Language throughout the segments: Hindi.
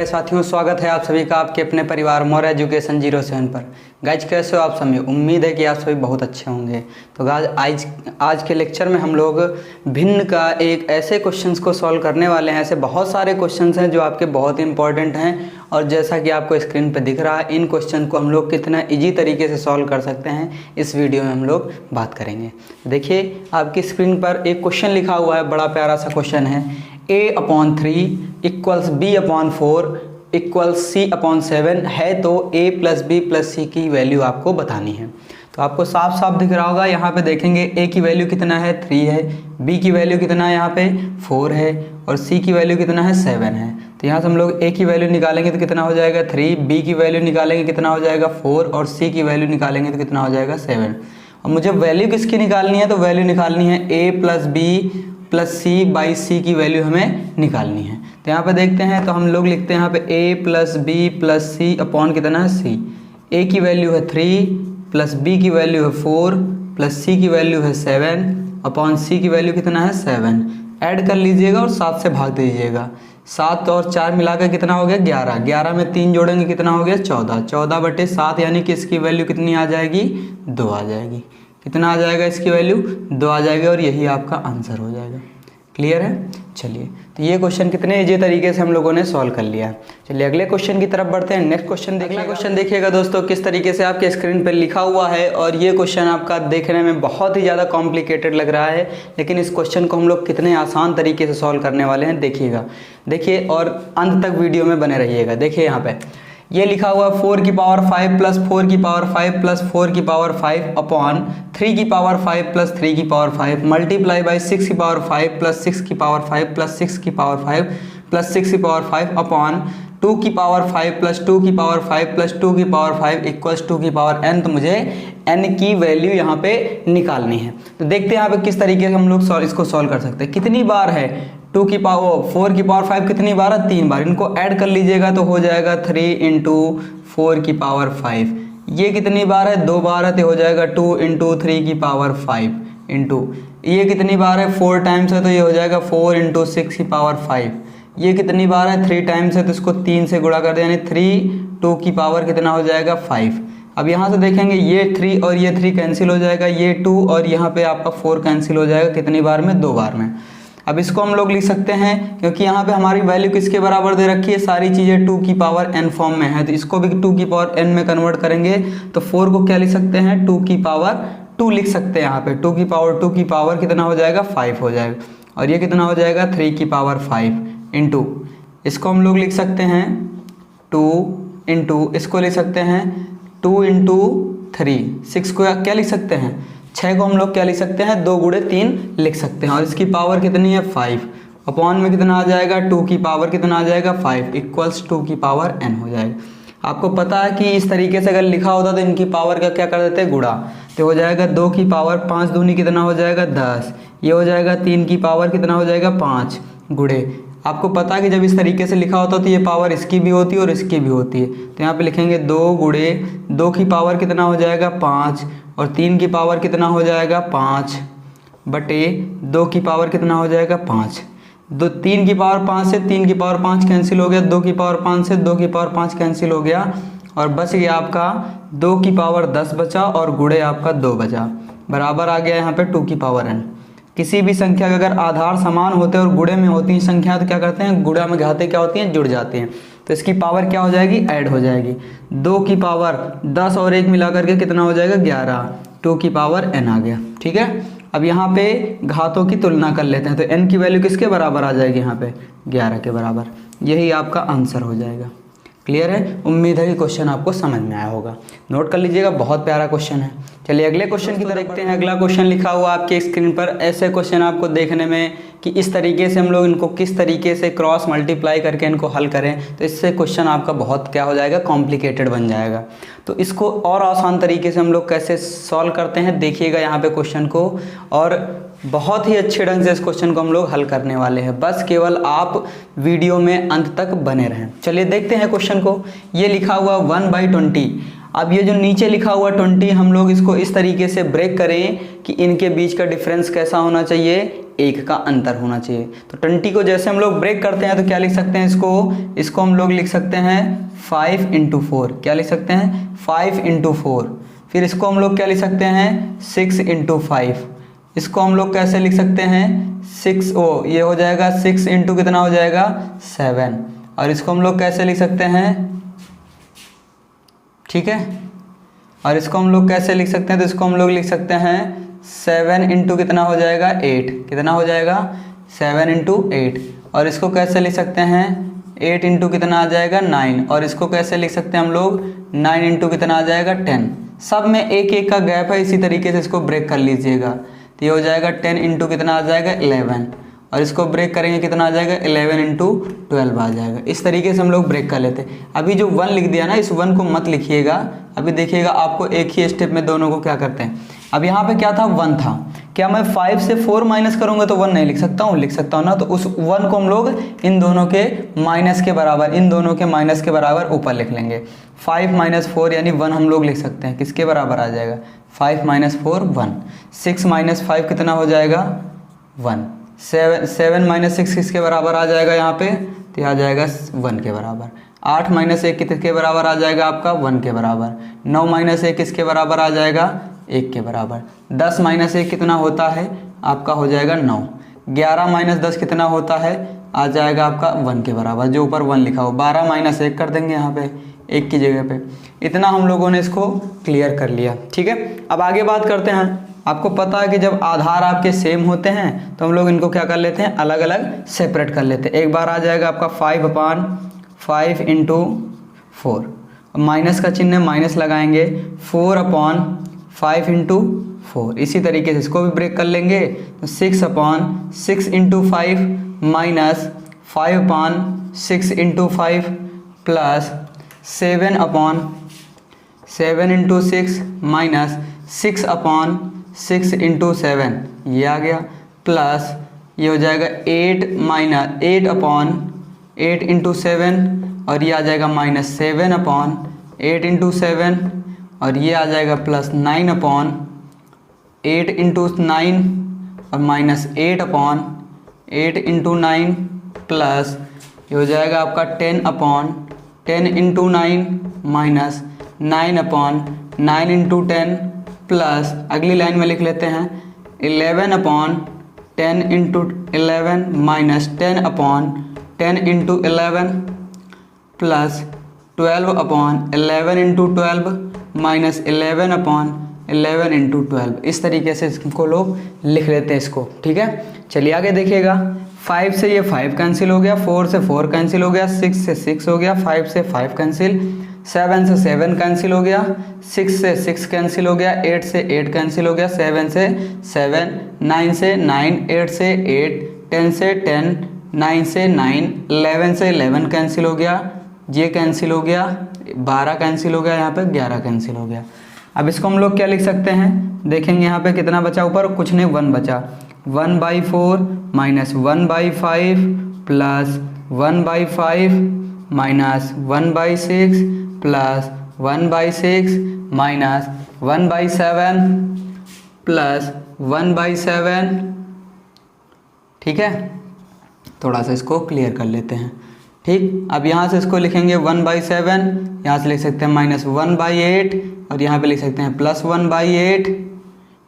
साथियों, स्वागत है आप सभी का आपके अपने परिवार मौर्य एजुकेशन 07 पर। गाइज कैसे हो आप सभी? उम्मीद है कि आप सभी बहुत अच्छे होंगे। तो गाइज आज के लेक्चर में हम लोग भिन्न का एक ऐसे क्वेश्चंस को सॉल्व करने वाले हैं। ऐसे बहुत सारे क्वेश्चंस हैं जो आपके बहुत इंपॉर्टेंट हैं और जैसा कि आपको स्क्रीन पर दिख रहा है, इन क्वेश्चन को हम लोग कितना ईजी तरीके से सॉल्व कर सकते हैं इस वीडियो में हम लोग बात करेंगे। देखिए आपकी स्क्रीन पर एक क्वेश्चन लिखा हुआ है, बड़ा प्यारा सा क्वेश्चन है। a/3 = b/4 = c/7 है तो a + b + c की वैल्यू आपको बतानी है। तो आपको साफ साफ दिख रहा होगा, यहाँ पे देखेंगे a की वैल्यू कितना है 3 है, b की वैल्यू कितना है यहाँ पे 4 है और c की वैल्यू कितना है 7 है। तो यहाँ से हम लोग a की वैल्यू निकालेंगे तो कितना हो जाएगा 3, b की वैल्यू निकालेंगे कितना हो जाएगा 4 और c की वैल्यू निकालेंगे तो कितना हो जाएगा 7। और मुझे वैल्यू किसकी निकालनी है? तो वैल्यू निकालनी है a + b + c/c की वैल्यू हमें निकालनी है। तो यहाँ पे देखते हैं, तो हम लोग लिखते हैं यहाँ पे a + b + c अपॉन कितना है c। a की वैल्यू है 3 + b की वैल्यू है 4 + c की वैल्यू है 7 अपॉन c की वैल्यू कितना है 7। ऐड कर लीजिएगा और 7 से भाग दीजिएगा। 7 और 4 मिलाकर कितना हो गया 11। 11 में 3 जोड़ेंगे कितना हो गया 14। 14/7 यानी कि इसकी वैल्यू कितनी आ जाएगी 2 आ जाएगी। कितना आ जाएगा इसकी वैल्यू 2 आ जाएगी और यही आपका आंसर हो जाएगा। क्लियर है? चलिए, तो ये क्वेश्चन कितने इजी तरीके से हम लोगों ने सॉल्व कर लिया। चलिए अगले क्वेश्चन की तरफ बढ़ते हैं। नेक्स्ट क्वेश्चन देखिए। क्वेश्चन देखिएगा दोस्तों किस तरीके से आपके स्क्रीन पर लिखा हुआ है और ये क्वेश्चन आपका देखने में बहुत ही ज़्यादा कॉम्प्लिकेटेड लग रहा है, लेकिन इस क्वेश्चन को हम लोग कितने आसान तरीके से सॉल्व करने वाले हैं देखिएगा। देखिए और अंत तक वीडियो में बने रहिएगा। देखिए यहाँ पे ये लिखा हुआ 4 की पावर 5 + 4 की पावर 5 + 4 की पावर 5 अपॉन 3 की पावर 5 + 3 की पावर 5 मल्टीप्लाई बाई 6 की पावर 5 + 6 की पावर 5 + 6 की पावर 5 + 6 की पावर 5 अपॉन 2 की पावर 5 + 2 की पावर 5 + 2 की पावर 5 = 2 की पावर n। तो मुझे n की वैल्यू यहाँ पे निकालनी है। तो देखते हैं यहाँ पे किस तरीके से हम लोग इसको सॉल्व कर सकते हैं। कितनी बार है 4 की पावर 5 कितनी बार है 3 बार। इनको ऐड कर लीजिएगा तो हो जाएगा 3 × 4 की पावर 5। ये कितनी बार है 2 बार है तो हो जाएगा 2 × 3 की पावर 5 इंटू ये कितनी बार है 4 टाइम्स है तो ये हो जाएगा 4 × 6 की पावर 5। ये कितनी बार है 3 टाइम्स है तो इसको 3 से गुणा कर दे यानी 3 2 की पावर कितना हो जाएगा 5। अब यहाँ से देखेंगे ये 3 और ये 3 कैंसिल हो जाएगा, ये 2 और यहाँ पे आपका 4 कैंसिल हो जाएगा। कितनी बार में 2 बार में। अब इसको हम लोग लिख सकते हैं क्योंकि यहाँ पे हमारी वैल्यू किसके बराबर दे रखी है, सारी चीज़ें 2 की पावर n फॉर्म में है, तो इसको भी 2 की पावर n में कन्वर्ट करेंगे तो 4 को क्या लिख सकते हैं 2 की पावर 2 लिख सकते हैं। यहाँ पे 2 की पावर कितना हो जाएगा 5 हो जाएगा और ये कितना हो जाएगा 3 की पावर 5 इंटू इसको हम लोग लिख सकते हैं 2 इंटू इसको लिख सकते हैं 2 × 3। 6 को क्या लिख सकते हैं 6 को हम लोग क्या लिख सकते हैं 2 × 3 लिख सकते हैं और इसकी पावर कितनी है 5 अपॉन में कितना आ जाएगा 2 की पावर कितना आ जाएगा 5 = 2 की पावर n हो जाएगा। आपको पता है कि इस तरीके से अगर लिखा होता तो इनकी पावर का क्या कर देते हैं गुणा, तो हो जाएगा 2 की पावर 5 दूनी कितना हो जाएगा 10। ये हो जाएगा 3 की पावर कितना हो जाएगा 5 गुणे। आपको पता है कि जब इस तरीके से लिखा होता तो ये पावर इसकी भी होती है और इसकी भी होती है, तो यहाँ पे लिखेंगे 2 × 2 की पावर कितना हो जाएगा 5 और 3 की पावर कितना हो जाएगा 5 बटे 2 की पावर कितना हो जाएगा 5। 3 की पावर 5 से 3 की पावर 5 कैंसिल हो गया, 2 की पावर 5 से 2 की पावर 5 कैंसिल हो गया और बच गया आपका 2 की पावर 10 बचा और गुणे आपका 2 बचा, बराबर आ गया यहाँ पे 2 की पावर n। किसी भी संख्या का अगर आधार समान होते हैं और गुणे में होती हैं संख्या तो क्या करते हैं गुणा में घाते क्या होती हैं जुड़ जाती हैं, तो इसकी पावर क्या हो जाएगी ऐड हो जाएगी। 2 की पावर 10 और 1 मिला करके कितना हो जाएगा 11, 2 की पावर n आ गया। ठीक है, अब यहाँ पे घातों की तुलना कर लेते हैं तो n की वैल्यू किसके बराबर आ जाएगी यहाँ पे 11 के बराबर। यही आपका आंसर हो जाएगा। क्लियर है? उम्मीद है कि क्वेश्चन आपको समझ में आया होगा। नोट कर लीजिएगा, बहुत प्यारा क्वेश्चन है। चलिए अगले क्वेश्चन की तरफ देखते हैं। अगला क्वेश्चन लिखा हुआ आपके स्क्रीन पर। ऐसे क्वेश्चन आपको देखने में कि इस तरीके से हम लोग इनको किस तरीके से क्रॉस मल्टीप्लाई करके इनको हल करें तो इससे क्वेश्चन आपका बहुत क्या हो जाएगा कॉम्प्लिकेटेड बन जाएगा। तो इसको और आसान तरीके से हम लोग कैसे सॉल्व करते हैं देखिएगा यहाँ पे क्वेश्चन को, और बहुत ही अच्छे ढंग से इस क्वेश्चन को हम लोग हल करने वाले हैं। बस केवल आप वीडियो में अंत तक बने रहें। चलिए देखते हैं क्वेश्चन को। ये लिखा हुआ 1/20 अब ये जो नीचे लिखा हुआ 20 हम लोग इसको इस तरीके से ब्रेक करें कि इनके बीच का डिफरेंस कैसा होना चाहिए, 1 का अंतर होना चाहिए। तो 20 को जैसे हम लोग ब्रेक करते हैं तो क्या लिख सकते हैं, इसको हम लोग लिख सकते हैं 5 × 4। क्या लिख सकते हैं, 5 × 4। फिर इसको हम लोग क्या लिख सकते हैं, 6 × 5। इसको हम लोग कैसे लिख सकते हैं, ये हो जाएगा 6 × कितना हो जाएगा, 7। और इसको हम लोग कैसे लिख सकते हैं, ठीक है। और इसको हम लोग कैसे लिख सकते हैं, तो इसको हम लोग लिख सकते हैं 7 × कितना हो जाएगा, 8। कितना हो जाएगा, 7 × 8। और इसको कैसे लिख सकते हैं, 8 × कितना आ जाएगा, 9। और इसको कैसे लिख सकते हैं हम लोग, 9 × कितना आ जाएगा, 10। सब में एक एक का गैप है, इसी तरीके से इसको ब्रेक कर लीजिएगा। तो ये हो जाएगा 10 × कितना आ जाएगा, 11। और इसको ब्रेक करेंगे कितना आ जाएगा, 11 × 12 आ जाएगा। इस तरीके से हम लोग ब्रेक कर लेते हैं। अभी जो 1 लिख दिया ना, इस 1 को मत लिखिएगा, अभी देखिएगा आपको एक ही स्टेप में दोनों को क्या करते हैं। अब यहाँ पे क्या था, 1 था। क्या मैं 5 से 4 माइनस करूँगा तो 1 नहीं लिख सकता हूँ, लिख सकता हूँ ना। तो उस 1 को हम लोग इन दोनों के माइनस के बराबर ऊपर लिख लेंगे। 5 - 4 यानी 1 हम लोग लिख सकते हैं, किसके बराबर आ जाएगा, 5 - 4 1। 6 - 5 कितना हो जाएगा, 1। 7 - 6 किसके बराबर आ जाएगा यहाँ पे, तो आ जाएगा 1 के बराबर। 8 - 1 किसके बराबर आ जाएगा आपका, 1 के बराबर। 9 - 1 किसके बराबर आ जाएगा, 1 के बराबर। 10 - 1 कितना होता है आपका, हो जाएगा 9। 11 - 10 कितना होता है, आ जाएगा आपका 1 के बराबर, जो ऊपर 1 लिखा हो। 12 - 1 कर देंगे यहाँ पे 1 की जगह पे। इतना हम लोगों ने इसको क्लियर कर लिया, ठीक है। अब आगे बात करते हैं। आपको पता है कि जब आधार आपके सेम होते हैं तो हम लोग इनको क्या कर लेते हैं, अलग अलग सेपरेट कर लेते हैं। एक बार आ जाएगा आपका 5/5 × 4, माइनस का चिन्ह माइनस लगाएंगे, 4/5 × 4। इसी तरीके से इसको भी ब्रेक कर लेंगे तो 6/6 × 5 माइनस 5/6 × 5 प्लस 7/7 × 6 माइनस 6/6 × 7, ये आ गया। प्लस ये हो जाएगा 8 × 7 और ये आ जाएगा माइनस 7/8 × 7 और ये आ जाएगा प्लस 9/8 × 9 और माइनस 8/8 × 9 प्लस ये हो जाएगा आपका 10/10 × 9 माइनस 9/9 × 10 प्लस अगली लाइन में लिख लेते हैं 11/10 × 11 माइनस 10/10 × 11 प्लस 12/11 × 12 माइनस 11/11 × 12। इस तरीके से इसको लोग लिख लेते हैं इसको, ठीक है। चलिए आगे देखिएगा। 5 से ये 5 कैंसिल हो गया, 4 से 4 कैंसिल हो गया, 6 से 6 हो गया, 5 से 5 कैंसिल, 7 से 7 कैंसिल हो गया, 6 से 6 कैंसिल हो गया, 8 से 8 कैंसिल हो गया, 7 से 7, 9 से 9, 8 से 8, 10 से 10, 9 से 9, 11 से 11 कैंसिल हो गया, ये कैंसिल हो गया, 12 कैंसिल हो गया, यहाँ पे 11 कैंसिल हो गया। अब इसको हम लोग क्या लिख सकते हैं, देखेंगे यहाँ पे कितना बचा, ऊपर कुछ नहीं 1 बचा। 1/4 minus 1/5 plus 1/5 minus 1/6 plus 1/6 minus 1/7 plus 1/7, ठीक है। थोड़ा सा इसको क्लियर कर लेते हैं, ठीक। अब यहाँ से इसको लिखेंगे 1/7, यहाँ से लिख सकते हैं माइनस 1/8 और यहाँ पे लिख सकते हैं प्लस 1/8,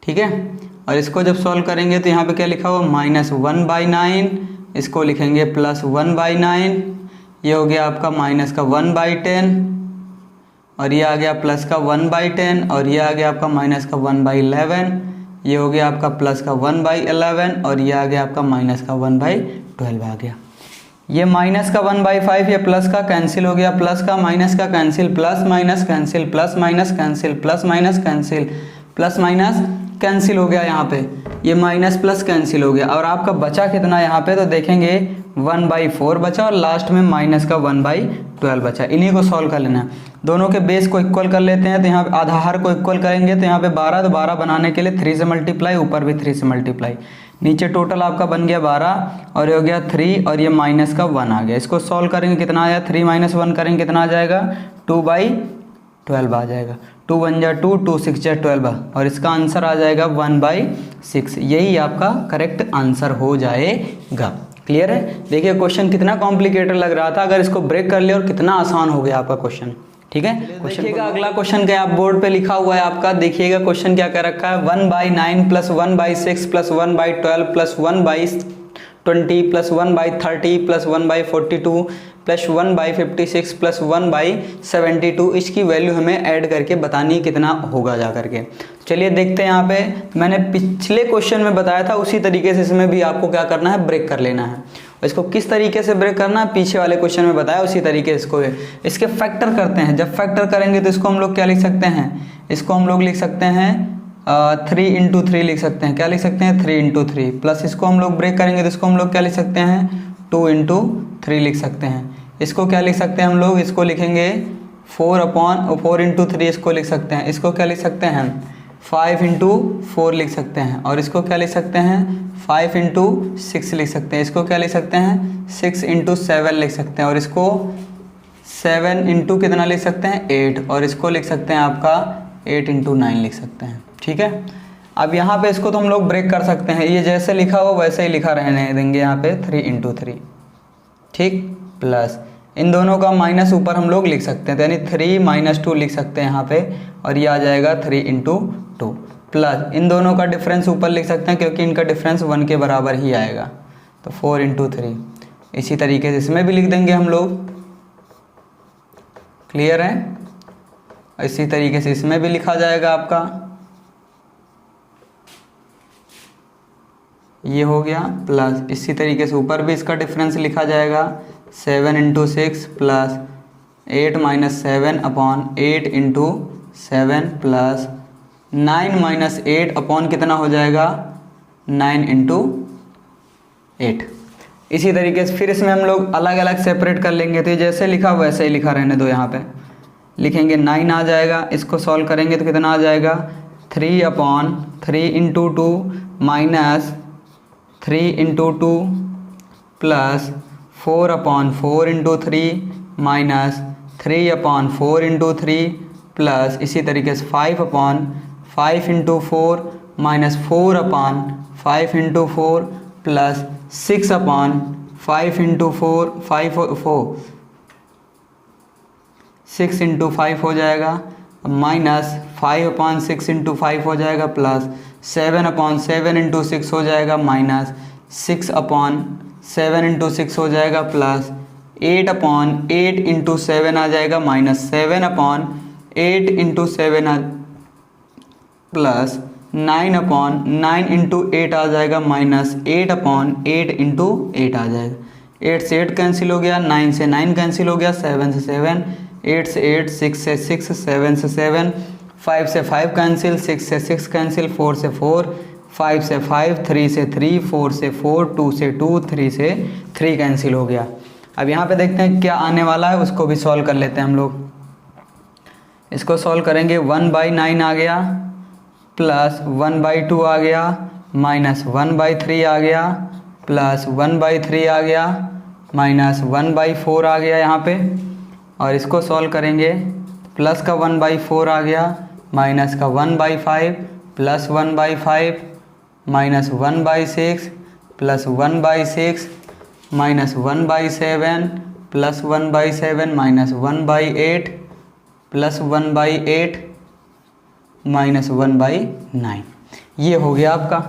ठीक है। और इसको जब सॉल्व करेंगे तो यहाँ पे क्या लिखा हुआ माइनस 1/9, इसको लिखेंगे प्लस 1/9, ये हो गया आपका माइनस का 1/10 और ये आ गया प्लस का 1/10 और ये आ गया आपका माइनस का 1/11, ये हो गया आपका प्लस का 1/11 और ये आ गया आपका माइनस का 1/12 आ गया। ये माइनस का 1/5 ये प्लस का कैंसिल हो गया, प्लस का माइनस का cancel, plus minus cancel, plus minus cancel, plus minus cancel, plus minus cancel हो गया। यहाँ पे ये माइनस प्लस कैंसिल हो गया और आपका बचा कितना यहाँ पे, तो देखेंगे 1/4 बचा और लास्ट में माइनस का 1/12 बचा। इन्हीं को सॉल्व कर लेना है। दोनों के बेस को इक्वल कर लेते हैं, तो यहाँ पे आधार को इक्वल करेंगे तो यहाँ पे 12, तो 12 बनाने के लिए 3 से मल्टीप्लाई, ऊपर भी 3 से मल्टीप्लाई, नीचे टोटल आपका बन गया 12 और ये हो गया 3 और ये माइनस का 1 आ गया। इसको सॉल्व करेंगे कितना आया, 3 - 1 करेंगे कितना आ जाएगा, 12 आ जाएगा। 2 1 जा 2, 2 6 जा 12 और इसका आंसर आ जाएगा 1/6। यही आपका करेक्ट आंसर हो जाएगा। क्लियर है? देखिए क्वेश्चन कितना कॉम्प्लिकेटेड लग रहा था, अगर इसको ब्रेक कर लिया और कितना आसान हो गया आपका क्वेश्चन। ठीक है, देखिएगा अगला क्वेश्चन क्या आप बोर्ड पे लिखा हुआ है आपका। देखिएगा क्वेश्चन क्या कर रखा है, 1/9 plus 1/6 plus 1/12 plus 1/20 plus 1/30 plus 1/42 plus 1/56 plus 1/72 इसकी वैल्यू हमें ऐड करके बतानी है कितना होगा जा करके। चलिए देखते हैं। यहाँ पे मैंने पिछले क्वेश्चन में बताया था उसी तरीके से इसमें भी आपको क्या करना है, ब्रेक कर लेना है। इसको किस तरीके से ब्रेक करना है पीछे वाले क्वेश्चन में बताया, उसी तरीके इसको इसके फैक्टर करते हैं। जब फैक्टर करेंगे तो इसको हम लोग क्या लिख सकते हैं, इसको हम लोग लिख सकते हैं 3 × 3 लिख सकते हैं। क्या लिख सकते हैं, 3 × 3 प्लस इसको हम लोग ब्रेक करेंगे तो इसको हम लोग क्या लिख सकते हैं, 2 × 3 लिख सकते हैं। इसको क्या लिख सकते हैं हम लोग, इसको लिखेंगे 4 × 3 इसको लिख सकते हैं। इसको क्या लिख सकते हैं, 5 × 4 लिख सकते हैं। और इसको क्या लिख सकते हैं, 5 × 6 लिख सकते हैं। इसको क्या लिख सकते हैं, 6 × 7 लिख सकते हैं। और इसको 7 × कितना लिख सकते हैं, 8। और इसको लिख सकते हैं आपका 8 × 9 लिख सकते हैं। ठीक है, अब यहाँ पे इसको तो हम लोग ब्रेक कर सकते हैं, ये जैसे लिखा हो वैसे ही लिखा रहने देंगे यहाँ पे 3 × 3। ठीक, प्लस इन दोनों का माइनस ऊपर हम लोग लिख सकते हैं, तो यानी 3 - 2 लिख सकते हैं यहाँ पे। और ये आ जाएगा 3 × 2 प्लस इन दोनों का डिफरेंस ऊपर लिख सकते हैं क्योंकि इनका डिफरेंस 1 के बराबर ही आएगा, तो 4 × 3। इसी तरीके से इसमें भी लिख देंगे हम लोग। क्लियर है? इसी तरीके से इसमें भी लिखा जाएगा आपका, ये हो गया। प्लस इसी तरीके से ऊपर भी इसका डिफरेंस लिखा जाएगा, 7 × 6 प्लस 8 - 7 अपॉन 8 × 7 प्लस 9 - 8 अपॉन कितना हो जाएगा, 9 × 8। इसी तरीके से फिर इसमें हम लोग अलग अलग सेपरेट कर लेंगे, तो जैसे लिखा वैसे ही लिखा रहने दो। यहाँ पे लिखेंगे 9 आ जाएगा, इसको सॉल्व करेंगे तो कितना आ जाएगा, 3/3 × 2 माइनस 3 × 2 प्लस 4/4 × 3 माइनस 3/4 × 3 प्लस इसी तरीके से 5/5 × 4 माइनस 4/5 × 4 प्लस 6/5 × 4 6 × 5 हो जाएगा, माइनस 5/6 × 5 हो जाएगा, प्लस 7/7 × 6 हो जाएगा, माइनस 6/7 × 6 हो जाएगा, प्लस 8/8 × 7 आ जाएगा, माइनस 7/8 × 7 प्लस 9/9 × 8 आ जाएगा, माइनस 8/8 × 8 आ जाएगा। 8 से 8 कैंसिल हो गया, 9 से 9 कैंसिल हो गया, 7 से 7, 8 से 8, 6 से 6, 7 से 7, 5 से 5 कैंसिल, 6 से 6 कैंसिल, 4 से 4, 5 से 5, 3 से 3, 4 से 4, 2 से 2, 3 से 3 कैंसिल हो गया। अब यहाँ पे देखते हैं क्या आने वाला है, उसको भी सॉल्व कर लेते हैं हम लोग। इसको सॉल्व करेंगे, 1/9 आ गया, प्लस 1/2 आ गया, माइनस 1/3 आ गया, प्लस 1/3 आ गया, माइनस 1/4 आ गया यहाँ पे। और इसको सॉल्व करेंगे, प्लस का 1/4 आ गया, माइनस का 1/5 plus 1/5 minus 1/6 plus 1/6 minus 1/7 plus 1/7 minus 1/8 plus 1/8 minus 1/9। ये हो गया आपका,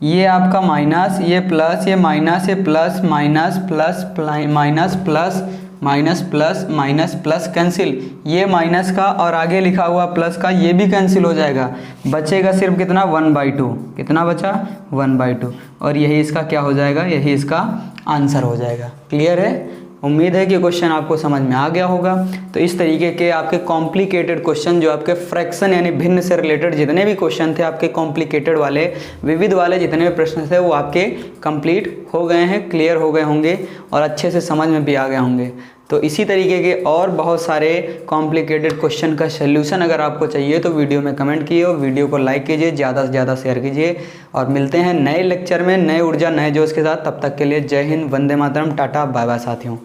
ये आपका माइनस, ये प्लस, ये माइनस, ये plus minus plus minus plus minus plus minus plus cancel, ये माइनस का और आगे लिखा हुआ प्लस का ये भी कैंसिल हो जाएगा, बचेगा सिर्फ कितना, 1/2। कितना बचा, 1/2। और यही इसका क्या हो जाएगा, यही इसका आंसर हो जाएगा। क्लियर है? उम्मीद है कि क्वेश्चन आपको समझ में आ गया होगा। तो इस तरीके के आपके कॉम्प्लिकेटेड क्वेश्चन जो आपके फ्रैक्शन यानी भिन्न से रिलेटेड जितने भी क्वेश्चन थे, आपके कॉम्प्लिकेटेड वाले, विविध वाले जितने भी प्रश्न थे, वो आपके कंप्लीट हो गए हैं, क्लियर हो गए होंगे और अच्छे से समझ में भी आ गए होंगे। तो इसी तरीके के और बहुत सारे कॉम्प्लिकेटेड क्वेश्चन का सल्यूशन अगर आपको चाहिए तो वीडियो में कमेंट कीजिए और वीडियो को लाइक कीजिए, ज़्यादा से ज़्यादा शेयर कीजिए। और मिलते हैं नए लेक्चर में नए ऊर्जा नए जोश के साथ। तब तक के लिए जय हिंद, वंदे मातरम, टाटा, बाय बाय साथियों।